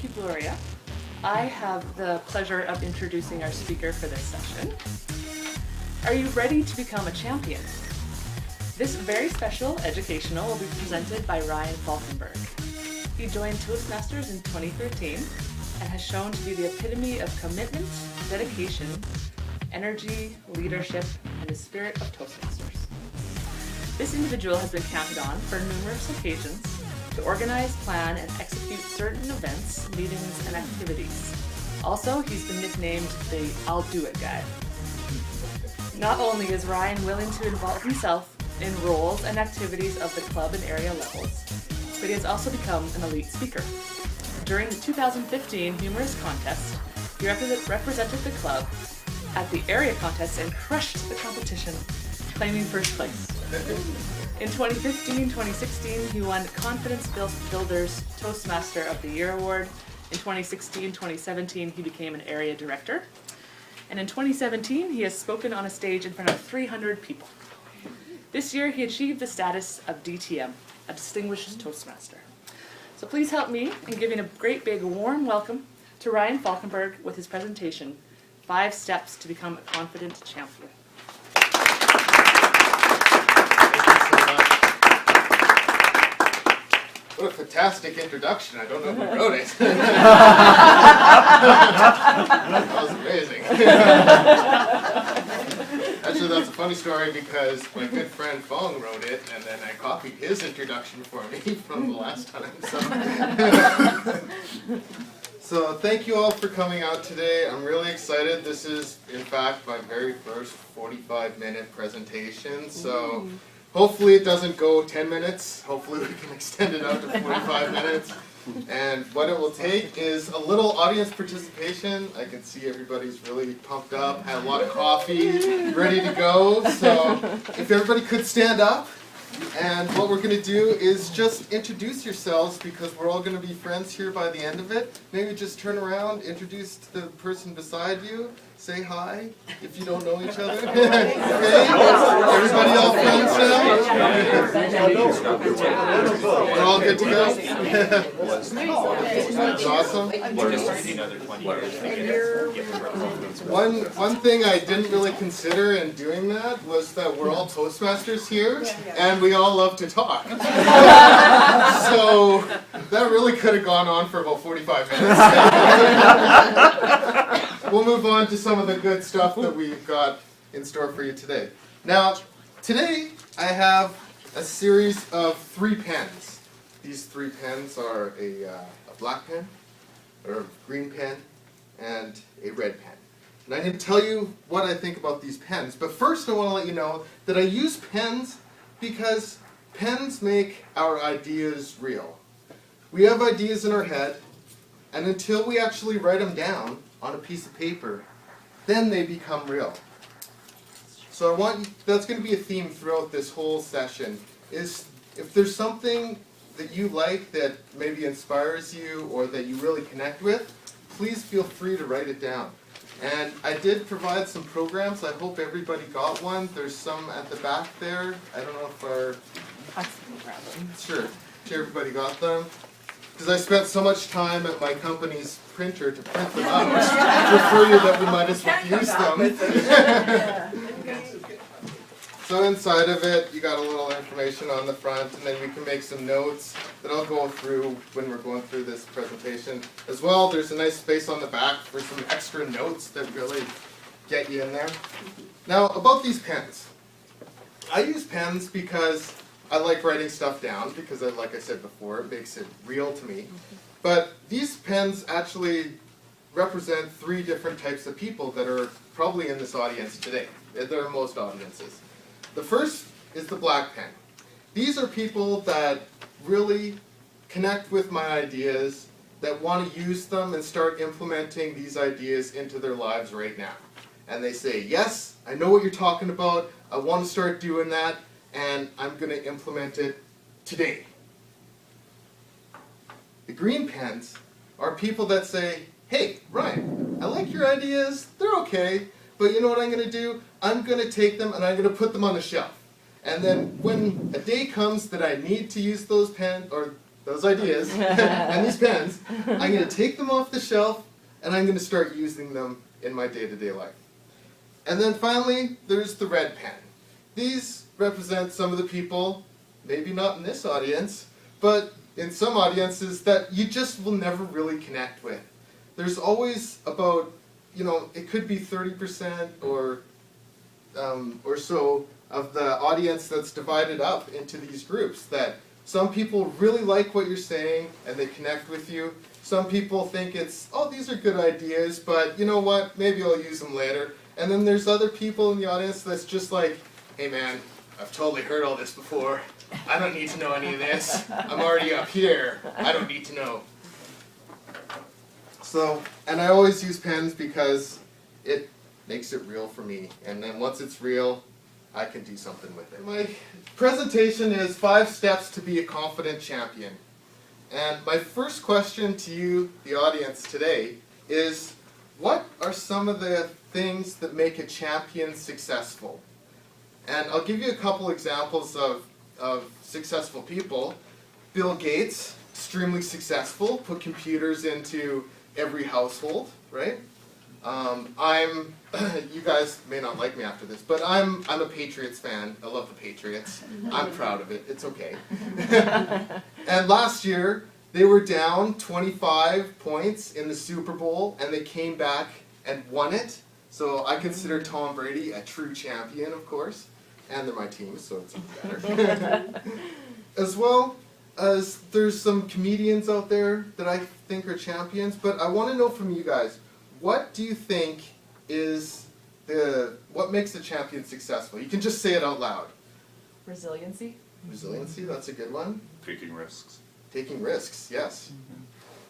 Thank you, Gloria. I have the pleasure of introducing our speaker for this session. Are you ready to become a champion? This very special educational will be presented by Ryan Falkenberg. He joined Toastmasters in 2013 and has shown to be the epitome of commitment, dedication, energy, leadership, and the spirit of Toastmasters. This individual has been counted on for numerous occasions to organize, plan, and execute certain events, meetings, and activities. Also, he's been nicknamed the I'll Do It guy. Not only is Ryan willing to involve himself in roles and activities of the club and area levels, but he has also become an elite speaker. During the 2015 Humorous Contest, he represented the club at the area contest and crushed the competition, claiming first place. In 2015-2016, he won Confidence Builders Toastmaster of the Year Award. In 2016-2017, he became an area director. And in 2017, he has spoken on a stage in front of 300 people. This year, he achieved the status of DTM, a Distinguished Toastmaster. So please help me in giving a great big warm welcome to Ryan Falkenberg with his presentation, 5 Steps to Become a Confident Champion. What a fantastic introduction. I don't know who wrote it. That was amazing. Actually, that's a funny story because my good friend Fong wrote it, and then I copied his introduction for me from the last time. So thank you all for coming out today. I'm really excited. This is, in fact, my very first 45-minute presentation. So hopefully it doesn't go 10 minutes. Hopefully we can extend it out to 45 minutes. And what it will take is a little audience participation. I can see everybody's really pumped up, had a lot of coffee, ready to go. So if everybody could stand up. And what we're going to do is just introduce yourselves because we're all going to be friends here by the end of it. Maybe just turn around, introduce the person beside you, say hi if you don't know each other. Okay? Everybody all friends now? We're all good to go? That's awesome. One thing I didn't really consider in doing that was that we're all Toastmasters here, and we all love to talk. So that really could have gone on for about 45 minutes. We'll move on to some of the good stuff that we've got in store for you today. Now, today I have a series of 3 pens. These 3 pens are a black pen, or a green pen, and a red pen. And I'm going to tell you what I think about these pens. But first I want to let you know that I use pens because pens make our ideas real. We have ideas in our head, and until we actually write them down on a piece of paper, then they become real. So that's going to be a theme throughout this whole session, is if there's something that you like that maybe inspires you or that you really connect with, please feel free to write it down. And I did provide some programs. I hope everybody got one. There's some at the back there. I don't know if Sure, everybody got them. Because I spent so much time at my company's printer to print them out, to assure you that we might as well use them. So inside of it, you got a little information on the front, and then we can make some notes that I'll go through when we're going through this presentation. As well, there's a nice space on the back for some extra notes that really get you in there. Now, about these pens. I use pens because I like writing stuff down, because like I said before, it makes it real to me. But these pens actually represent 3 different types of people that are probably in this audience today. There are most audiences. The first is the black pen. These are people that really connect with my ideas, that want to use them and start implementing these ideas into their lives right now. And they say, yes, I know what you're talking about, I want to start doing that, and I'm going to implement it today. The green pens are people that say, hey, Ryan, I like your ideas, they're okay, but you know what I'm going to do? I'm going to take them and I'm going to put them on the shelf. And then when a day comes that I need to use those pens, or those ideas and these pens, I'm going to take them off the shelf and I'm going to start using them in my day-to-day life. And then finally, there's the red pen. These represent some of the people, maybe not in this audience, but in some audiences that you just will never really connect with. There's always about, it could be 30% or so of the audience that's divided up into these groups, that some people really like what you're saying and they connect with you. Some people think it's, oh, these are good ideas, but you know what, maybe I'll use them later. And then there's other people in the audience that's just like, hey man, I've totally heard all this before. I don't need to know any of this. I'm already up here. I don't need to know. So, and I always use pens because it makes it real for me. And then once it's real, I can do something with it. My presentation is 5 steps to be a confident champion. And my first question to you, the audience today, is what are some of the things that make a champion successful? And I'll give you a couple examples of successful people. Bill Gates, extremely successful, put computers into every household, right? You guys may not like me after this, but I'm a Patriots fan. I love the Patriots. I'm proud of it. It's okay. And last year, they were down 25 points in the Super Bowl, and they came back and won it. So I consider Tom Brady a true champion, of course. And they're my team, so it's even better. As well as there's some comedians out there that I think are champions, but I want to know from you guys, what do you think is what makes a champion successful? You can just say it out loud. Resiliency. Resiliency, that's a good one. Taking risks. Taking risks, yes.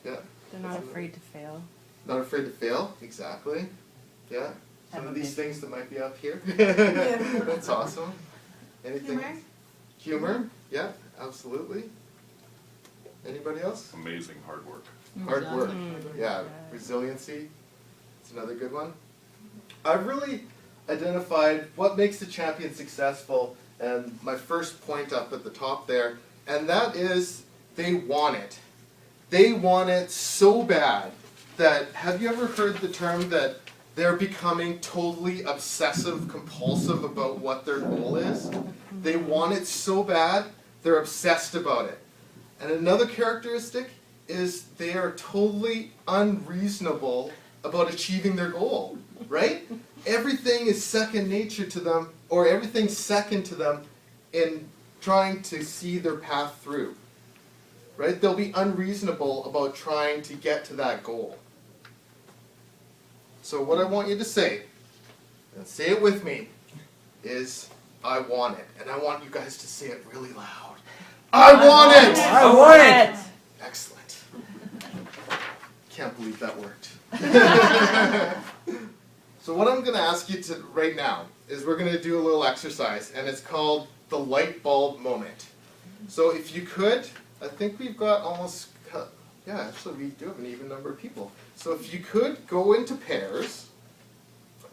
Yeah. They're not afraid to fail. Not afraid to fail, exactly. Yeah. Some of these things that might be up here. Yeah. That's awesome. Anything? Humor. Humor, yeah, absolutely. Anybody else? Amazing hard work. Hard work, yeah. Resiliency, it's another good one. I've really identified what makes a champion successful, and my first point up at the top there, and that is they want it. They want it so bad that, have you ever heard the term that they're becoming totally obsessive compulsive about what their goal is? They want it so bad, they're obsessed about it. And another characteristic is they are totally unreasonable about achieving their goal, right? Everything is second nature to them, or everything's second to them in trying to see their path through, right? They'll be unreasonable about trying to get to that goal. So what I want you to say, and say it with me, is I want it. And I want you guys to say it really loud. I want it! I want it! Excellent. Can't believe that worked. So what I'm going to ask you to right now is we're going to do a little exercise, and it's called the light bulb moment. So if you could, I think we've got almost, yeah, actually we do have an even number of people. So if you could go into pairs,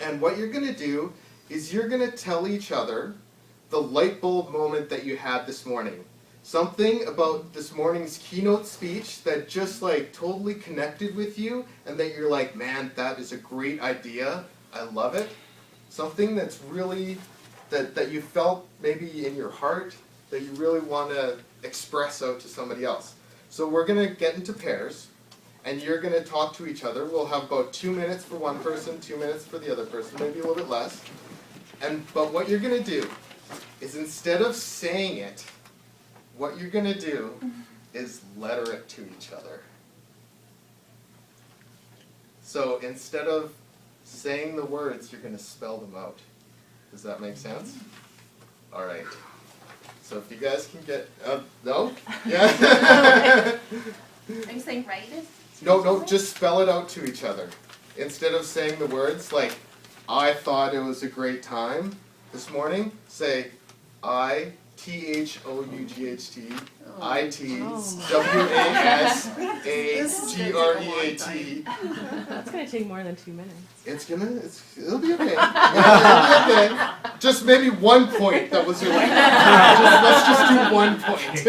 and what you're going to do is you're going to tell each other the light bulb moment that you had this morning. Something about this morning's keynote speech that just like totally connected with you, and that you're like, man, that is a great idea. I love it. Something that's really, that you felt maybe in your heart, that you really want to express out to somebody else. So we're going to get into pairs, and you're going to talk to each other. We'll have about 2 minutes for one person, 2 minutes for the other person, maybe a little bit less. But what you're going to do is, instead of saying it, what you're going to do is letter it to each other. So instead of saying the words, you're going to spell them out. Does that make sense? All right. So if you guys can get, no? Yeah? Are you saying write it? No, just spell it out to each other. Instead of saying the words like, I thought it was a great time this morning, say, I, THOUGHT, ITWASAGREAT. That's going to take more than 2 minutes. It'll be okay. It'll be okay. Just maybe 1 point that was your language. Let's just do 1 point.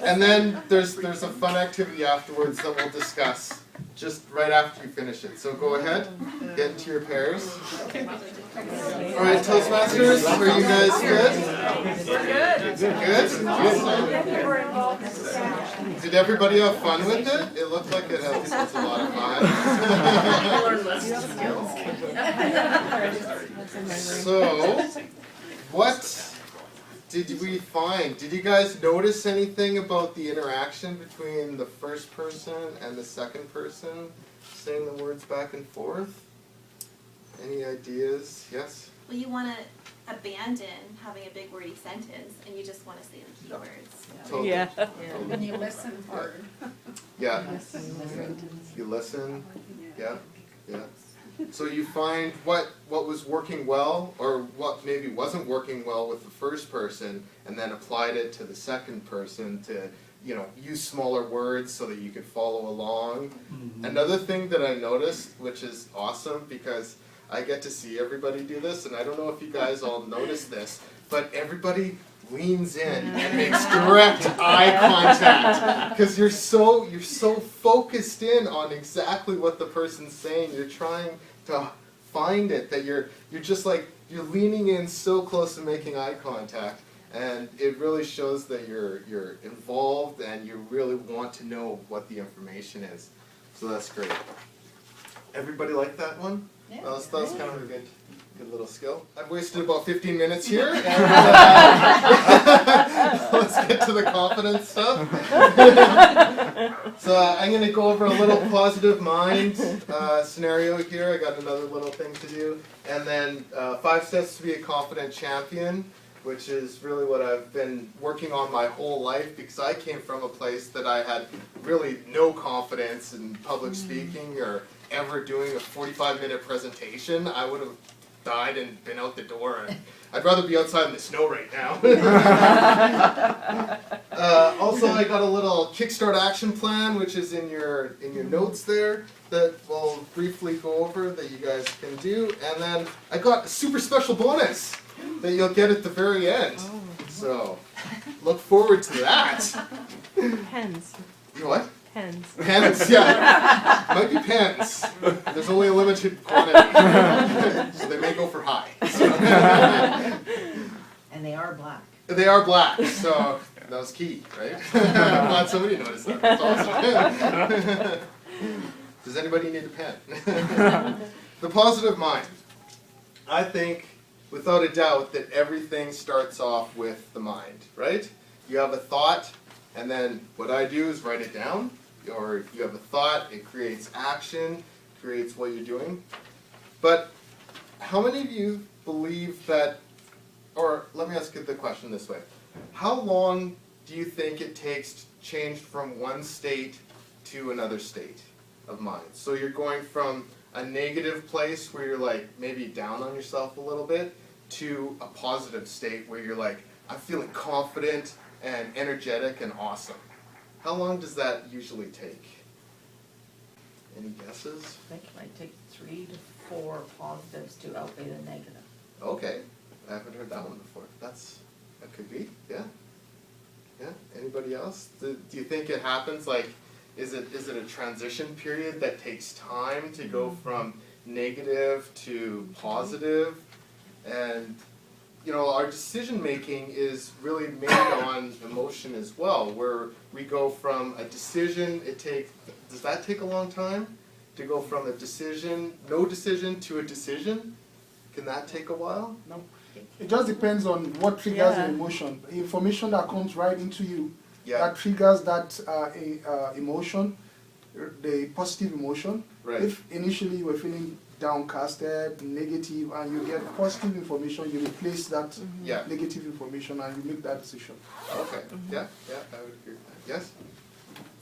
And then there's a fun activity afterwards that we'll discuss just right after you finish it. So go ahead, get into your pairs. All right, Toastmasters, are you guys good? Good? Did everybody have fun with it? It looked like it was a lot of fun. So, what did we find? Did you guys notice anything about the interaction between the first person and the second person saying the words back and forth? Any ideas? Yes? Well, you want to abandon having a big wordy sentence and you just want to say the keywords. Totally. Yeah. And you listen hard. Yeah. You listen. Yeah. Yeah. So you find what was working well, or what maybe wasn't working well with the first person, and then applied it to the second person to, use smaller words so that you could follow along. Mm-hmm. Another thing that I noticed, which is awesome because I get to see everybody do this, and I don't know if you guys all notice this, but everybody leans in and makes direct eye contact because you're so focused in on exactly what the person's saying. You're trying to find it, that you're just like you're leaning in so close to making eye contact, and it really shows that you're involved and you really want to know what the information is. So that's great. Everybody like that one? Yeah. That was kind of a good little skill. I've wasted about 15 minutes here. And, let's get to the confidence stuff. So I'm going to go over a little positive mind scenario here. I got another little thing to do. And then 5 steps to be a confident champion, which is really what I've been working on my whole life, because I came from a place that I had really no confidence in public speaking or ever doing a 45-minute presentation. I would have died and been out the door. And I'd rather be outside in the snow right now. Also, I got a little Kickstart action plan, which is in your notes there, that we'll briefly go over that you guys can do. And then I got a super special bonus that you'll get at the very end. So look forward to that. Pens. You what? Pens. Pens, yeah. Might be pens. There's only a limited quantity. So they may go for high. So. And they are black. They are black, so that was key, right? I'm glad somebody noticed that. That's awesome. Does anybody need a pen? The positive mind. I think, without a doubt, that everything starts off with the mind, right? You have a thought, and then what I do is write it down. Or you have a thought, it creates action, creates what you're doing. But how many of you believe that, or let me ask you the question this way. How long do you think it takes to change from one state to another state of mind? So you're going from a negative place where you're like maybe down on yourself a little bit to a positive state where you're like, I'm feeling confident and energetic and awesome. How long does that usually take? Any guesses? I think it might take 3 to 4 positives to outweigh the negative. Okay, I haven't heard that one before. That could be, yeah. Yeah, anybody else? Do you think it happens like, is it a transition period that takes time to go from negative to positive? And our decision making is really made on emotion as well, where we go from a decision, does that take a long time? To go from a decision, no decision, to a decision? Can that take a while? No. It just depends on what triggers the emotion. The information that comes right into you that triggers that emotion, the positive emotion. Right. If initially you were feeling downcasted, negative, and you get positive information, you replace that negative information and you make that decision. Okay, yeah, I would agree with that. Yes?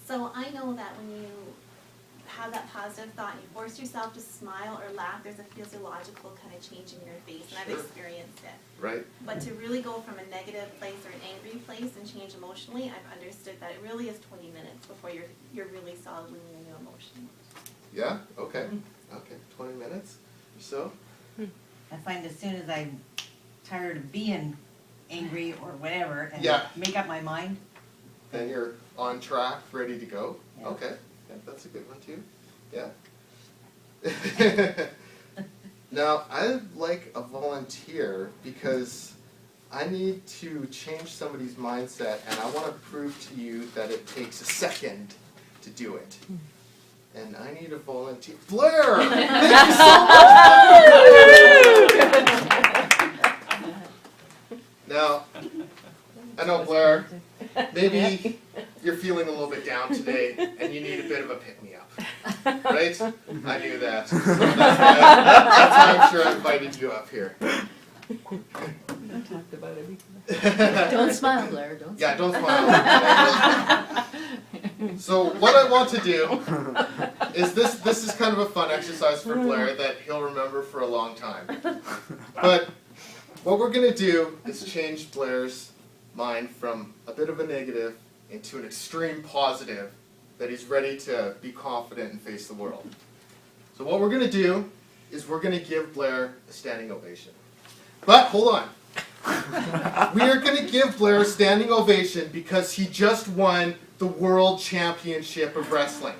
So I know that when you have that positive thought and you force yourself to smile or laugh, there's a physiological kind of change in your face, and I've experienced it. Right. But to really go from a negative place or an angry place and change emotionally, I've understood that it really is 20 minutes before you're really solidly in your new emotion. Yeah, okay. Okay, 20 minutes or so. I find as soon as I'm tired of being angry or whatever and make up my mind, then you're on track, ready to go. Yeah. Okay, yeah, that's a good one too. Yeah. Now, I'd like a volunteer because I need to change somebody's mindset, and I want to prove to you that it takes a second to do it. And I need a volunteer. Blair! Thank you so much! Now, I know, Blair, maybe you're feeling a little bit down today and you need a bit of a pick-me-up, right? I knew that. So that's why I'm sure I invited you up here. Talked about it Don't smile, Blair, don't smile. Yeah, don't smile. So what I want to do is this is kind of a fun exercise for Blair that he'll remember for a long time. But what we're going to do is change Blair's mind from a bit of a negative into an extreme positive that he's ready to be confident and face the world. So what we're going to do is we're going to give Blair a standing ovation. But hold on. We are going to give Blair a standing ovation because he just won the World Championship of Wrestling.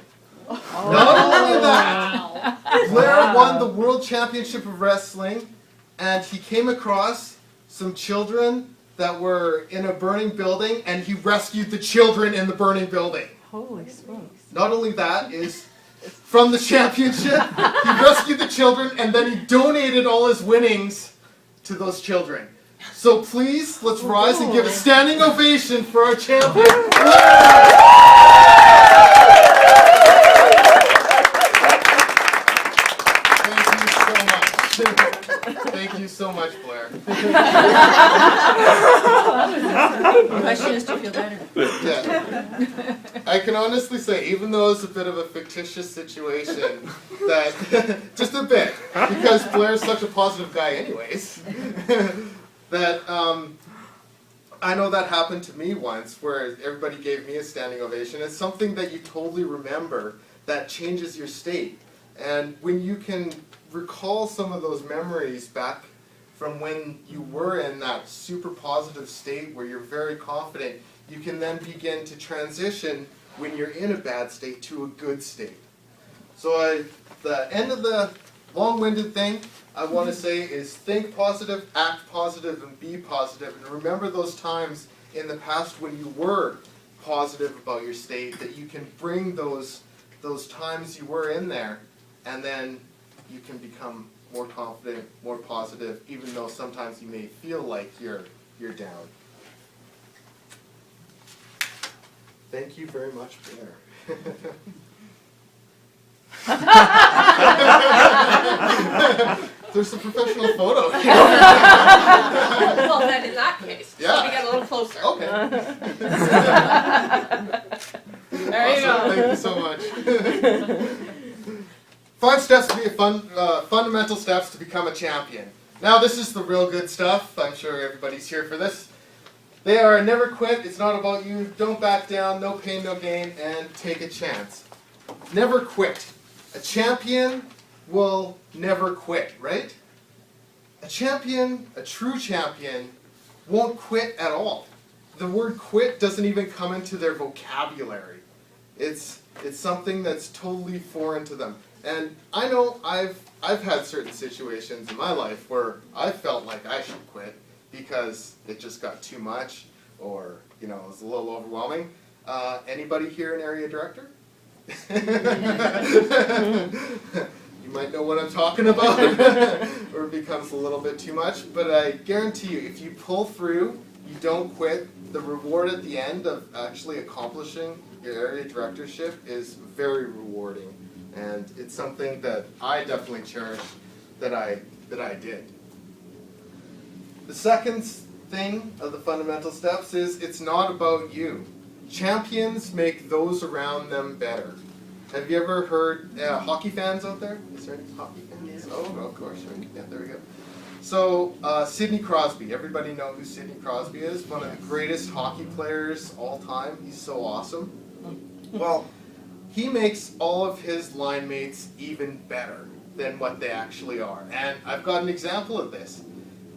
Not only that, Blair won the World Championship of Wrestling, and he came across some children that were in a burning building, and he rescued the children in the burning building. Holy smokes. Not only that, is from the championship, he rescued the children, and then he donated all his winnings to those children. So please, let's rise and give a standing ovation for our champion. Thank you so much, Blair. The question is, do you feel better? Yeah. I can honestly say, even though it's a bit of a fictitious situation, that just a bit, because Blair's such a positive guy anyways, that I know that happened to me once, where everybody gave me a standing ovation. It's something that you totally remember that changes your state. And when you can recall some of those memories back from when you were in that super positive state where you're very confident, you can then begin to transition when you're in a bad state to a good state. So the end of the long-winded thing I want to say is think positive, act positive, and be positive. And remember those times in the past when you were positive about your state, that you can bring those times you were in there, and then you can become more confident, more positive, even though sometimes you may feel like you're down. Thank you very much, Blair. There's a professional photo here. Well, then in that case, Yeah. let me get a little closer. Okay. There you go. Awesome. Thank you so much. 5 steps to be a fundamental steps to become a champion. Now this is the real good stuff. I'm sure everybody's here for this. They are never quit. It's not about you. Don't back down. No pain, no gain, and take a chance. Never quit. A champion will never quit, right? A champion, a true champion, won't quit at all. The word quit doesn't even come into their vocabulary. It's something that's totally foreign to them. And I know I've had certain situations in my life where I felt like I should quit because it just got too much, or it was a little overwhelming. Anybody here an area director? You might know what I'm talking about, or it becomes a little bit too much. But I guarantee you, if you pull through, you don't quit, the reward at the end of actually accomplishing your area directorship is very rewarding. And it's something that I definitely cherish that I did. The second thing of the fundamental steps is it's not about you. Champions make those around them better. Have you ever heard hockey fans out there? Is there any hockey fans? Yeah. Oh, of course. Right. Yeah, there we go. So Sidney Crosby. Everybody know who Sidney Crosby is? One of the greatest hockey players all time. He's so awesome. Well, he makes all of his line mates even better than what they actually are. And I've got an example of this.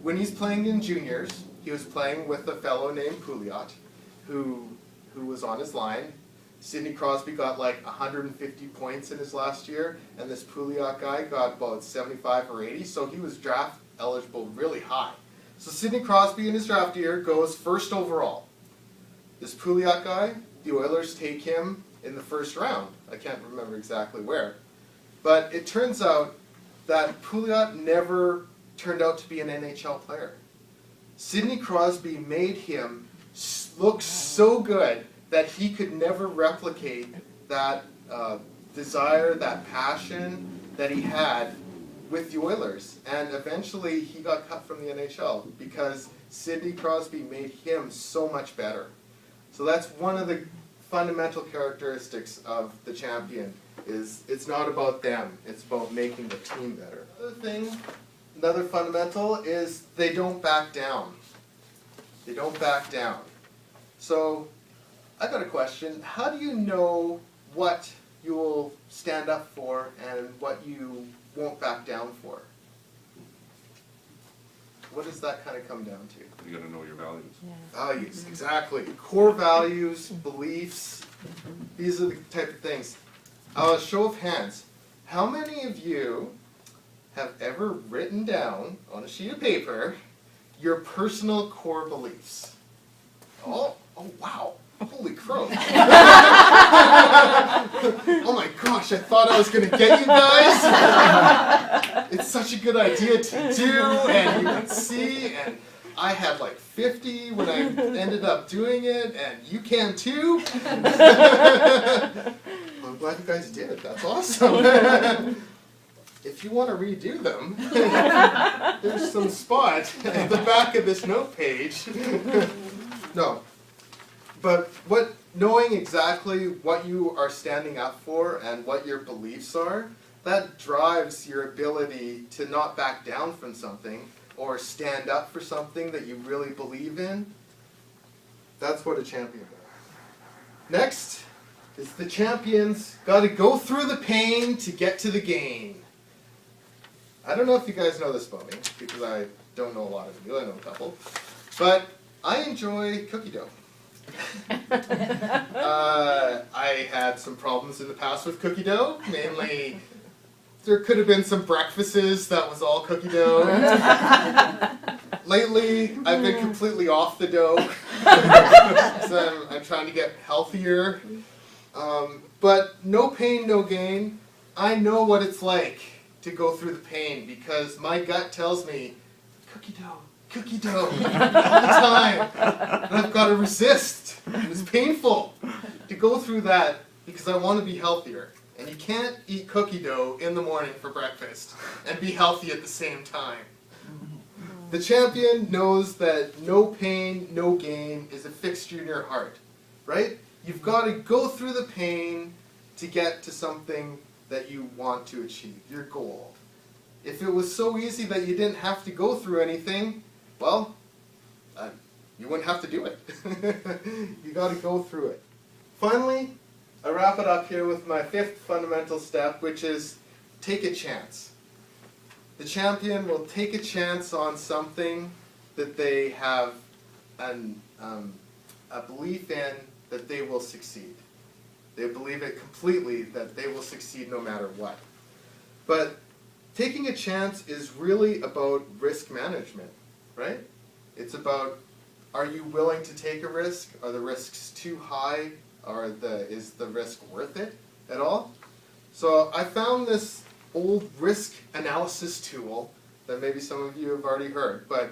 When he's playing in juniors, he was playing with a fellow named Pouliot, who who was on his line. Sidney Crosby got like 150 points in his last year, and this Pouliot guy got about 75 or 80, so he was draft eligible really high. So Sidney Crosby in his draft year goes first overall. This Pouliot guy, the Oilers take him in the first round. I can't remember exactly where. But it turns out that Pouliot never turned out to be an NHL player. Sidney Crosby made him look so good that he could never replicate that desire, that passion that he had with the Oilers. And eventually he got cut from the NHL because Sidney Crosby made him so much better. So that's one of the fundamental characteristics of the champion, is it's not about them, it's about making the team better. Another fundamental is they don't back down. They don't back down. So I got a question. How do you know what you will stand up for and what you won't back down for? What does that kind of come down to? You gotta know your values. Values, exactly. Core values, beliefs, these are the type of things. Show of hands. How many of you have ever written down on a sheet of paper your personal core beliefs? Oh wow. Holy crow. Oh my gosh, I thought I was going to get you guys. It's such a good idea to do, and you can see, and I had like 50 when I ended up doing it, and you can too. I'm glad you guys did. That's awesome. If you want to redo them, there's some spot at the back of this note page. No. But knowing exactly what you are standing up for and what your beliefs are, that drives your ability to not back down from something or stand up for something that you really believe in. That's what a champion does. Next is the champions got to go through the pain to get to the gain. I don't know if you guys know this about me, because I don't know a lot of you. I know a couple. But I enjoy cookie dough. I had some problems in the past with cookie dough. Mainly, there could have been some breakfasts that was all cookie dough. Lately, I've been completely off the dough. So I'm trying to get healthier. But no pain, no gain. I know what it's like to go through the pain because my gut tells me, cookie dough, all the time. And I've got to resist. It's painful to go through that because I want to be healthier. And you can't eat cookie dough in the morning for breakfast and be healthy at the same time. The champion knows that no pain, no gain is a fixture in your heart, right? You've got to go through the pain to get to something that you want to achieve, your goal. If it was so easy that you didn't have to go through anything, well, you wouldn't have to do it. You got to go through it. Finally, I wrap it up here with my fifth fundamental step, which is take a chance. The champion will take a chance on something that they have a belief in that they will succeed. They believe it completely that they will succeed no matter what. But taking a chance is really about risk management, right? It's about, are you willing to take a risk? Are the risks too high? Is the risk worth it at all? So I found this old risk analysis tool that maybe some of you have already heard, but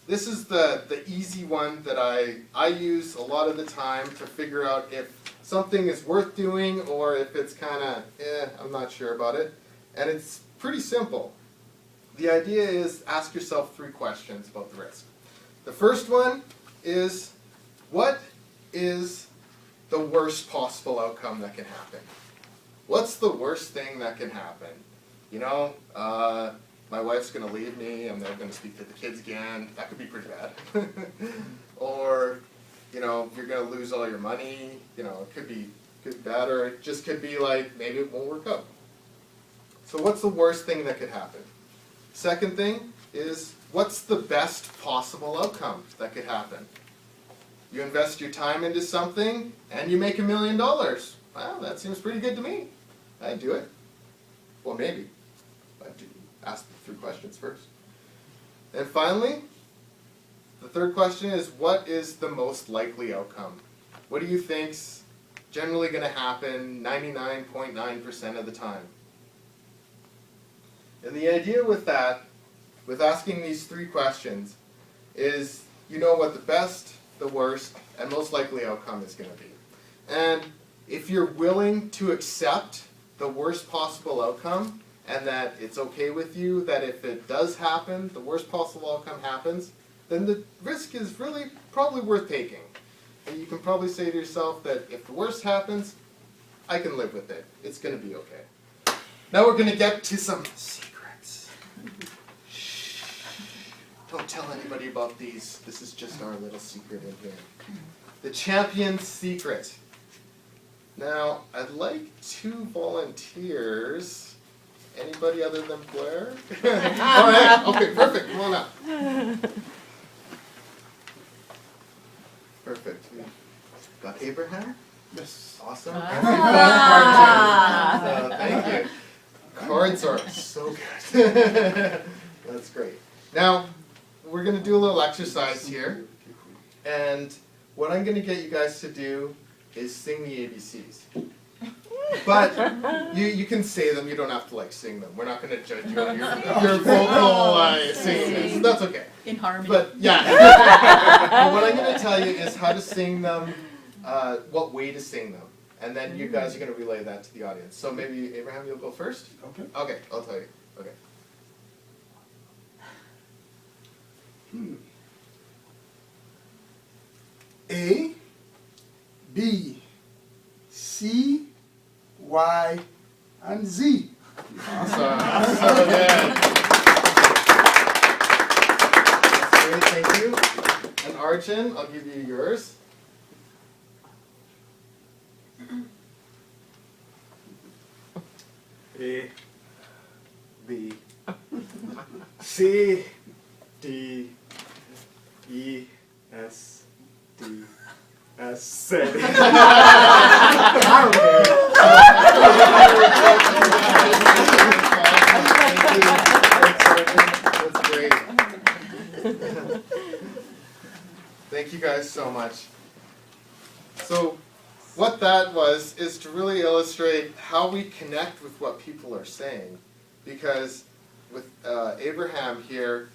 this is the easy one that I use a lot of the time to figure out if something is worth doing or if it's kind of, I'm not sure about it. And it's pretty simple. The idea is ask yourself 3 questions about the risk. The first one is, what is the worst possible outcome that can happen? What's the worst thing that can happen? You know, my wife's going to leave me, I'm never going to speak to the kids again. That could be pretty bad. Or, you know, you're going to lose all your money. You know, it could be bad, or it just could be like, maybe it won't work out. So what's the worst thing that could happen? Second thing is, what's the best possible outcome that could happen? You invest your time into something and you make $1 million. Wow, that seems pretty good to me. I'd do it. Well, maybe. I'd ask the 3 questions first. And finally, the third question is, what is the most likely outcome? What do you think's generally going to happen 99.9% of the time? And the idea with that, with asking these 3 questions, is you know what the best, the worst, and most likely outcome is going to be. And if you're willing to accept the worst possible outcome, and that it's okay with you that if it does happen, the worst possible outcome happens, then the risk is really probably worth taking. And you can probably say to yourself that if the worst happens, I can live with it. It's going to be okay. Now we're going to get to some secrets. Shh. Don't tell anybody about these. This is just our little secret in here. The champion's secret. Now, I'd like 2 volunteers. Anybody other than Blair? All right. Okay, perfect. Come on up. Perfect. Got Abraham? Yes. Awesome. Ah. Thank you. Cards are so good. That's great. Now, we're going to do a little exercise here. And what I'm going to get you guys to do is sing the ABCs. But you can say them, you don't have to like sing them. We're not going to judge you on your vocal singing. That's okay. In harmony. But yeah. But what I'm going to tell you is how to sing them, what way to sing them. And then you guys are going to relay that to the audience. So maybe Abraham, you'll go first? Okay. Okay, I'll tell you. Okay. A, B, C, Y, and Z. Awesome. So good. That's great, thank you. And Arjun, I'll give you yours. A, B, C, D, E, S, D, S, Z. That's great. Thank you guys so much. So, what that was is to really illustrate how we connect with what people are saying. Because with Abraham here,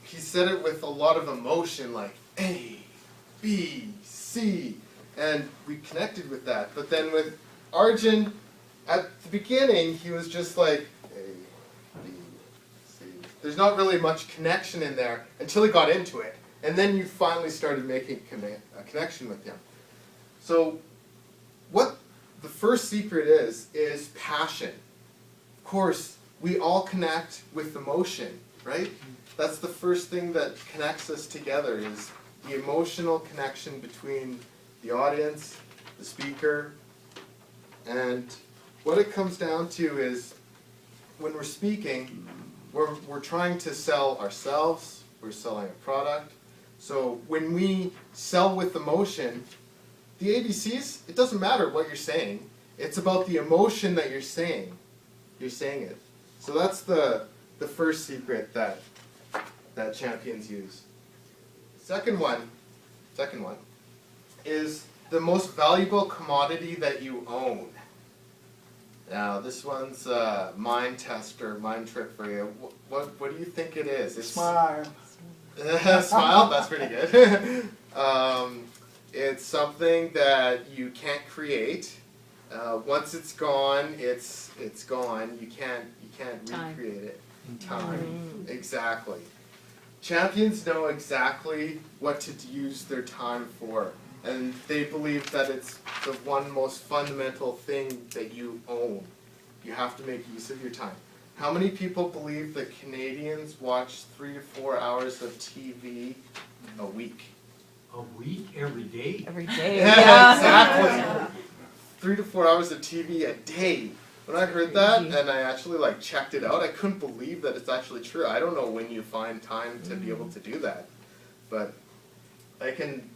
he said it with a lot of emotion, like A, B, C, and we connected with that. But then with Arjun, at the beginning, he was just like A, B, C. There's not really much connection in there until he got into it. And then you finally started making a connection with him. So what the first secret is passion. Of course, we all connect with emotion, right? That's the first thing that connects us together, is the emotional connection between the audience, the speaker, and what it comes down to is when we're speaking, we're trying to sell ourselves, we're selling a product. So when we sell with emotion, the ABCs, it doesn't matter what you're saying. It's about the emotion that you're saying. You're saying it. So that's the first secret that champions use. Second one is the most valuable commodity that you own. Now this one's a mind tester, mind trick for you. What do you think it is? It's Smile. Smile, that's pretty good. It's something that you can't create. Once it's gone, it's gone. You can't recreate it. Time. Exactly. Champions know exactly what to use their time for, and they believe that it's the one most fundamental thing that you own. You have to make use of your time. How many people believe that Canadians watch 3 to 4 hours of TV a week? A week, every day? Every day. Yeah, exactly. 3 to 4 hours of TV a day. When I heard that and I actually checked it out, I couldn't believe that it's actually true. I don't know when you find time to be able to do that, but I can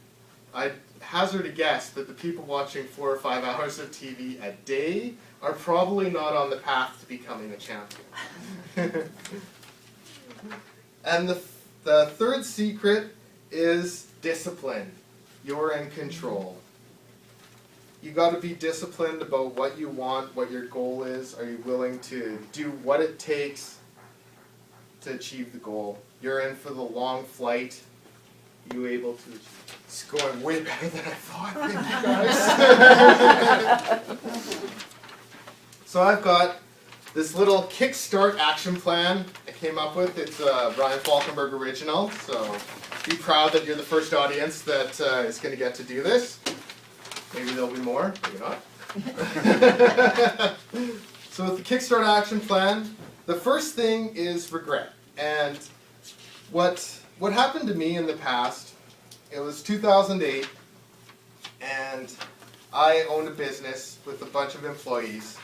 I'd hazard a guess that the people watching 4 or 5 hours of TV a day are probably not on the path to becoming a champion. And the third secret is discipline. You're in control. You got to be disciplined about what you want, what your goal is. Are you willing to do what it takes to achieve the goal? You're in for the long flight. You able to achieve? It's going way better than I thought. Thank you guys. So I've got this little kickstart action plan I came up with. It's a Ryan Falkenberg original. So be proud that you're the first audience that is going to get to do this. Maybe there'll be more, maybe not. So with the Kickstart action plan, the first thing is regret. And what happened to me in the past, it was 2008, and I owned a business with a bunch of employees.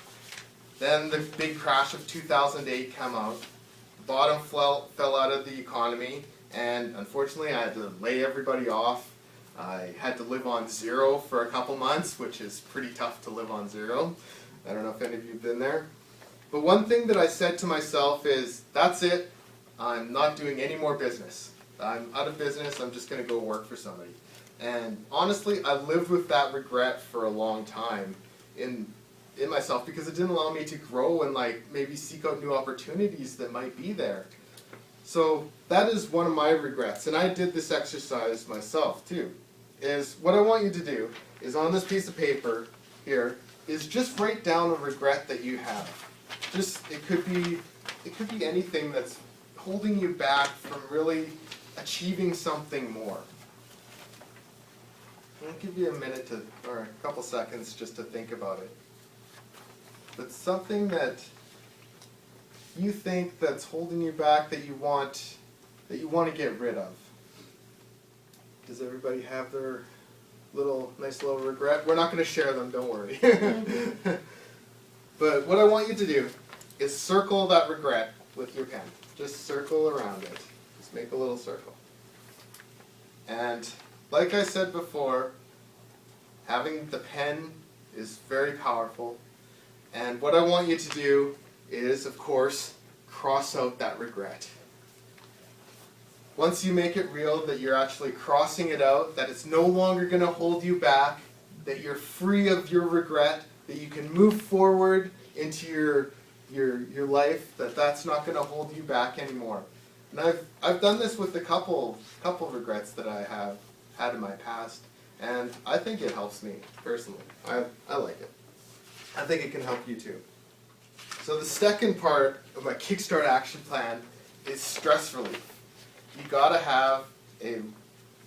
Then the big crash of 2008 came out. The bottom fell out of the economy, and unfortunately I had to lay everybody off. I had to live on zero for a couple months, which is pretty tough to live on zero. I don't know if any of you have been there. But one thing that I said to myself is, that's it. I'm not doing any more business. I'm out of business. I'm just going to go work for somebody. And honestly, I lived with that regret for a long time in myself because it didn't allow me to grow and maybe seek out new opportunities that might be there. So that is one of my regrets. And I did this exercise myself too. Is what I want you to do is on this piece of paper here is just write down a regret that you have. It could be anything that's holding you back from really achieving something more. I'll give you a minute or a couple seconds just to think about it. But something that you think that's holding you back that you want to get rid of. Does everybody have their nice little regret? We're not going to share them, don't worry. But what I want you to do is circle that regret with your pen. Just circle around it. Just make a little circle. And like I said before, having the pen is very powerful. And what I want you to do is, of course, cross out that regret. Once you make it real that you're actually crossing it out, that it's no longer going to hold you back, that you're free of your regret, that you can move forward into your life, that's not going to hold you back anymore. And I've done this with a couple regrets that I have had in my past, and I think it helps me personally. I like it. I think it can help you too. So the second part of my Kickstart action plan is stress relief. You gotta have a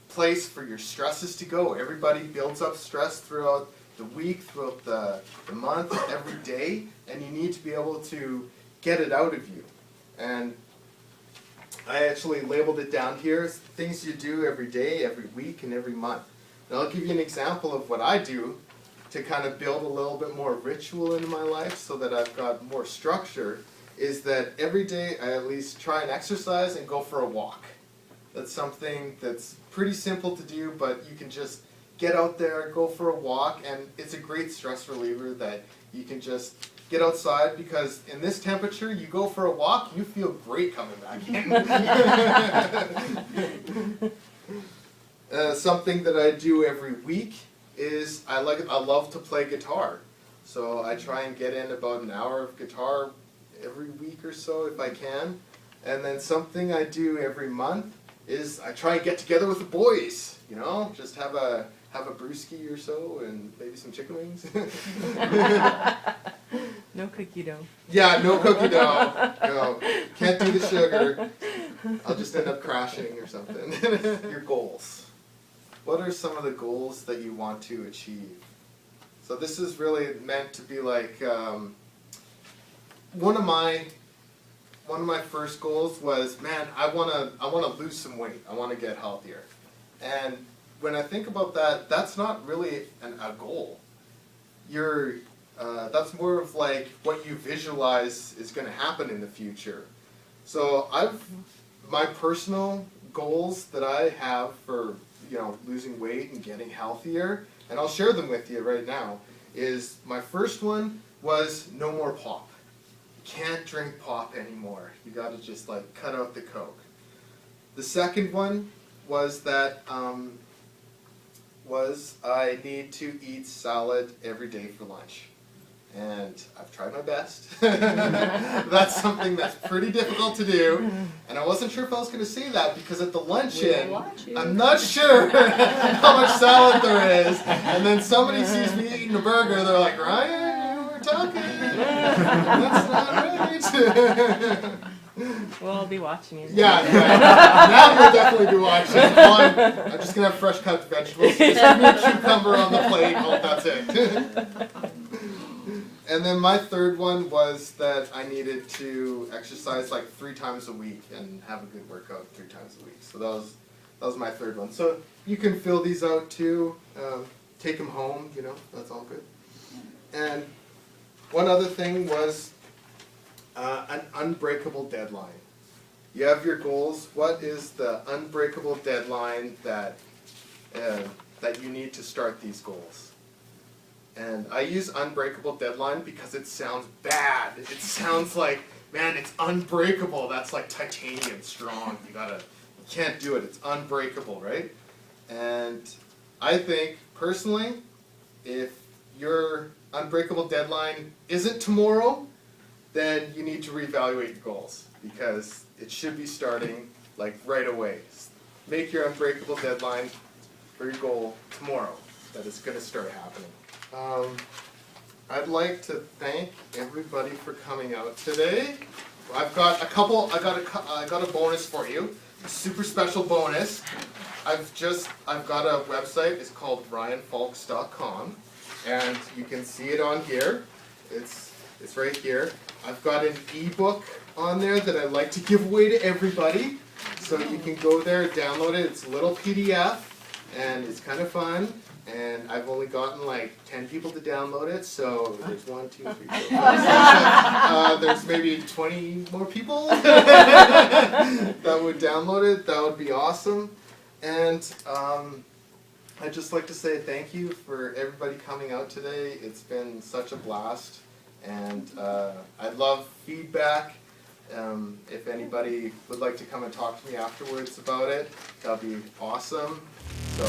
place for your stresses to go. Everybody builds up stress throughout the week, throughout the month, every day, and you need to be able to get it out of you. And I actually labeled it down here, things you do every day, every week, and every month. And I'll give you an example of what I do to kind of build a little bit more ritual into my life so that I've got more structure, is that every day I at least try and exercise and go for a walk. That's something that's pretty simple to do, but you can just get out there, go for a walk, and it's a great stress reliever that you can just get outside, because in this temperature, you go for a walk, you feel great coming back in. Something that I do every week is I love to play guitar. So I try and get in about an hour of guitar every week or so if I can. And then something I do every month is I try and get together with the boys, just have a brewski or so and maybe some chicken wings. No cookie dough. Yeah, no cookie dough. No, can't do the sugar. I'll just end up crashing or something. Your goals. What are some of the goals that you want to achieve? So this is really meant to be like one of my first goals was, man, I wanna lose some weight. I want to get healthier. And when I think about that, that's not really a goal. That's more of like what you visualize is going to happen in the future. So my personal goals that I have for losing weight and getting healthier, and I'll share them with you right now, is my first one was no more pop. Can't drink pop anymore. You gotta just like cut out the Coke. The second one was that I need to eat salad every day for lunch. And I've tried my best. That's something that's pretty difficult to do. And I wasn't sure if I was going to say that because at the luncheon, I'm not sure how much salad there is. And then somebody sees me eating a burger, they're like, Ryan, you were talking. That's not right. We'll be watching you. Yeah. Now you'll definitely be watching. I'm just going to have fresh cut vegetables. Just give me a cucumber on the plate. Oh, that's it. And then my third one was that I needed to exercise like 3 times a week and have a good workout 3 times a week. So that was my third one. So you can fill these out too. Take them home, that's all good. And one other thing was an unbreakable deadline. You have your goals. What is the unbreakable deadline that you need to start these goals? And I use unbreakable deadline because it sounds bad. It sounds like, man, it's unbreakable. That's like titanium strong. You can't do it. It's unbreakable, right? And I think, personally, if your unbreakable deadline isn't tomorrow, then you need to reevaluate your goals because it should be starting like right away. Make your unbreakable deadline for your goal tomorrow, that it's going to start happening. I'd like to thank everybody for coming out today. I've got a bonus for you, a super special bonus. I've got a website. It's called ryanfalks.com, and you can see it on here. It's right here. I've got an ebook on there that I'd like to give away to everybody. So you can go there, download it. It's a little PDF, and it's kind of fun. And I've only gotten like 10 people to download it, so there's 1, 2, 3, 4, 5, 6. There's maybe 20 more people that would download it. That would be awesome. And I'd just like to say thank you for everybody coming out today. It's been such a blast, and I'd love feedback. If anybody would like to come and talk to me afterwards about it, that'd be awesome. So.